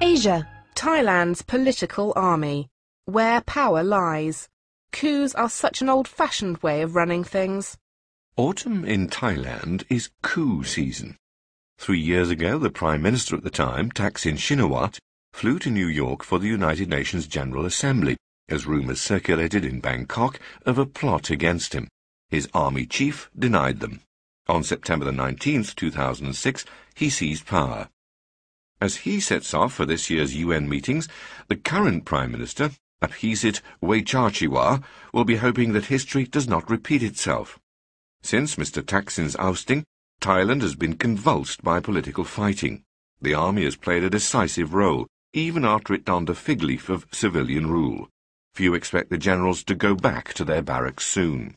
Asia, Thailand's political army, where power lies. Coups are such an old-fashioned way of running things. Autumn in Thailand is coup season. 3 years ago, the Prime Minister at the time, Thaksin Shinawatra, flew to New York for the United Nations General Assembly, as rumours circulated in Bangkok of a plot against him. His army chief denied them. On September the 19th, 2006, he seized power. As he sets off for this year's UN meetings, the current Prime Minister, Abhisit Wejchachiwa, will be hoping that history does not repeat itself. Since Mr. Thaksin's ousting, Thailand has been convulsed by political fighting. The army has played a decisive role, even after it donned a fig leaf of civilian rule. Few expect the generals to go back to their barracks soon.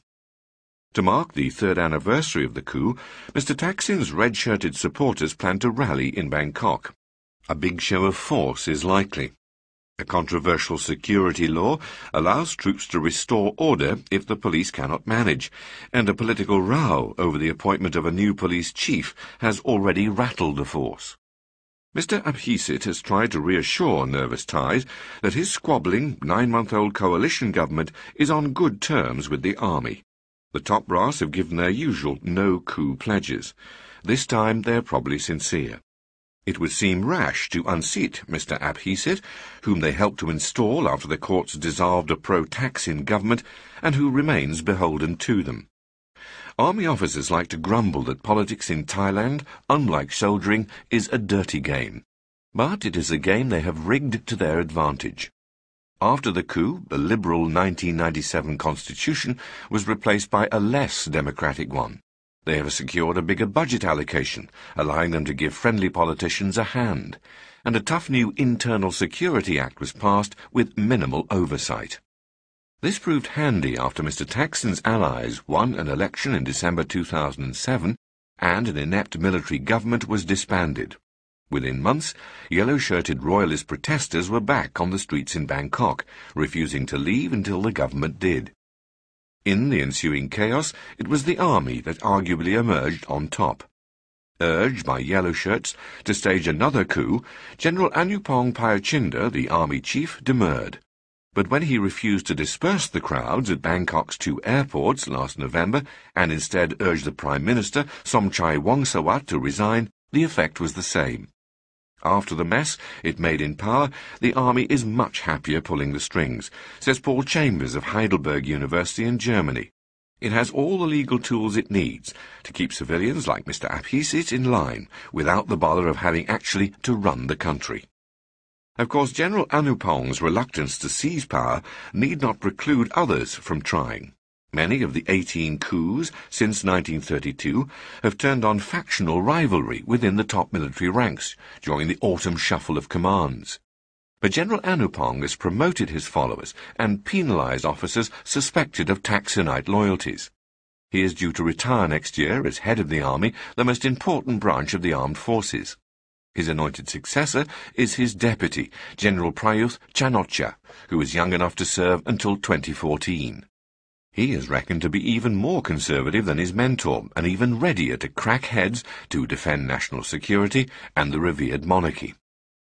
To mark the 3rd anniversary of the coup, Mr. Thaksin's red-shirted supporters plan to rally in Bangkok. A big show of force is likely. A controversial security law allows troops to restore order if the police cannot manage, and a political row over the appointment of a new police chief has already rattled the force. Mr. Abhisit has tried to reassure nervous Thais that his squabbling 9-month-old coalition government is on good terms with the army. The top brass have given their usual no-coup pledges. This time they are probably sincere. It would seem rash to unseat Mr. Abhisit, whom they helped to install after the courts dissolved a pro-Thaksin government, and who remains beholden to them. Army officers like to grumble that politics in Thailand, unlike soldiering, is a dirty game. But it is a game they have rigged to their advantage. After the coup, the liberal 1997 constitution was replaced by a less democratic one. They have secured a bigger budget allocation, allowing them to give friendly politicians a hand, and a tough new Internal Security Act was passed with minimal oversight. This proved handy after Mr. Thaksin's allies won an election in December 2007 and an inept military government was disbanded. Within months, yellow-shirted royalist protesters were back on the streets in Bangkok, refusing to leave until the government did. In the ensuing chaos, it was the army that arguably emerged on top. Urged by yellow shirts to stage another coup, General Anupong Payachinda, the army chief, demurred. But when he refused to disperse the crowds at Bangkok's 2 airports last November and instead urged the Prime Minister, Somchai Wongsawat, to resign, the effect was the same. After the mess it made in power, the army is much happier pulling the strings, says Paul Chambers of Heidelberg University in Germany. It has all the legal tools it needs to keep civilians like Mr. Abhisit in line, without the bother of having actually to run the country. Of course, General Anupong's reluctance to seize power need not preclude others from trying. Many of the 18 coups since 1932 have turned on factional rivalry within the top military ranks during the autumn shuffle of commands. But General Anupong has promoted his followers and penalized officers suspected of Thaksinite loyalties. He is due to retire next year as head of the army, the most important branch of the armed forces. His anointed successor is his deputy, General Prayuth Chan-o-cha, who is young enough to serve until 2014. He is reckoned to be even more conservative than his mentor and even readier to crack heads to defend national security and the revered monarchy.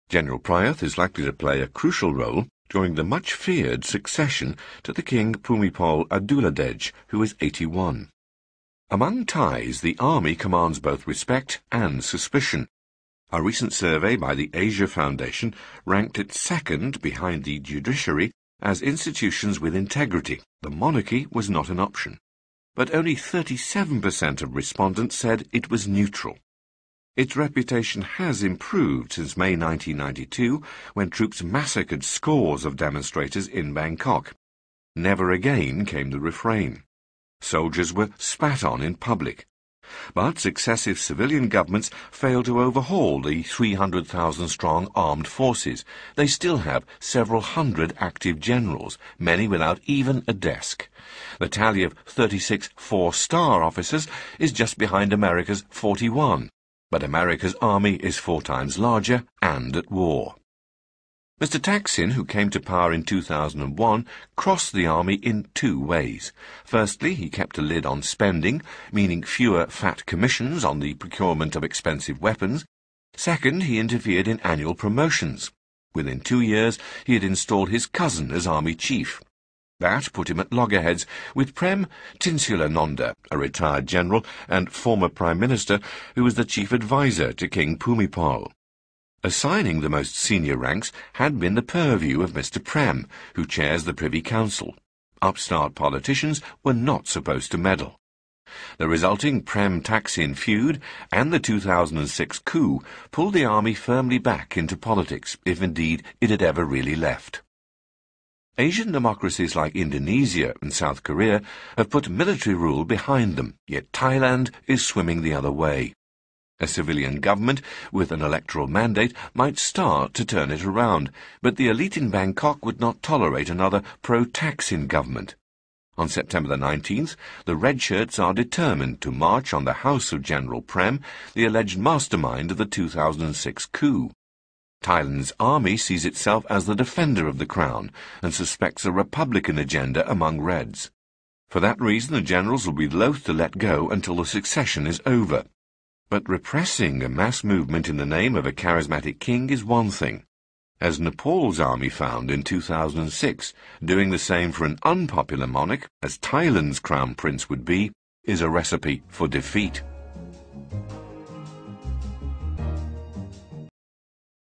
General Prayuth is likely to play a crucial role during the much-feared succession to the King Bhumipol Aduladej, who is 81. Among Thais, the army commands both respect and suspicion. A recent survey by the Asia Foundation ranked it second behind the judiciary as institutions with integrity. The monarchy was not an option. But only 37% of respondents said it was neutral. Its reputation has improved since May 1992, when troops massacred scores of demonstrators in Bangkok. Never again came the refrain. Soldiers were spat on in public. But successive civilian governments failed to overhaul the 300,000-strong armed forces. They still have several hundred active generals, many without even a desk. The tally of 36 4-star officers is just behind America's 41, but America's army is 4 times larger and at war. Mr. Thaksin, who came to power in 2001, crossed the army in 2 ways. Firstly, he kept a lid on spending, meaning fewer fat commissions on the procurement of expensive weapons. Second, he interfered in annual promotions. Within 2 years, he had installed his cousin as army chief. That put him at loggerheads with Prem Tinsulanonda, a retired general and former prime minister who was the chief advisor to King Bhumipal. Assigning the most senior ranks had been the purview of Mr. Prem, who chairs the Privy Council. Upstart politicians were not supposed to meddle. The resulting Prem-Thaksin feud and the 2006 coup pulled the army firmly back into politics, if indeed it had ever really left. Asian democracies like Indonesia and South Korea have put military rule behind them, yet Thailand is swimming the other way. A civilian government with an electoral mandate might start to turn it around, but the elite in Bangkok would not tolerate another pro-Thaksin government. On September the 19th, the Red Shirts are determined to march on the house of General Prem, the alleged mastermind of the 2006 coup. Thailand's army sees itself as the defender of the crown and suspects a republican agenda among Reds. For that reason, the generals will be loath to let go until the succession is over. But repressing a mass movement in the name of a charismatic king is one thing. As Nepal's army found in 2006, doing the same for an unpopular monarch, as Thailand's crown prince would be, is a recipe for defeat.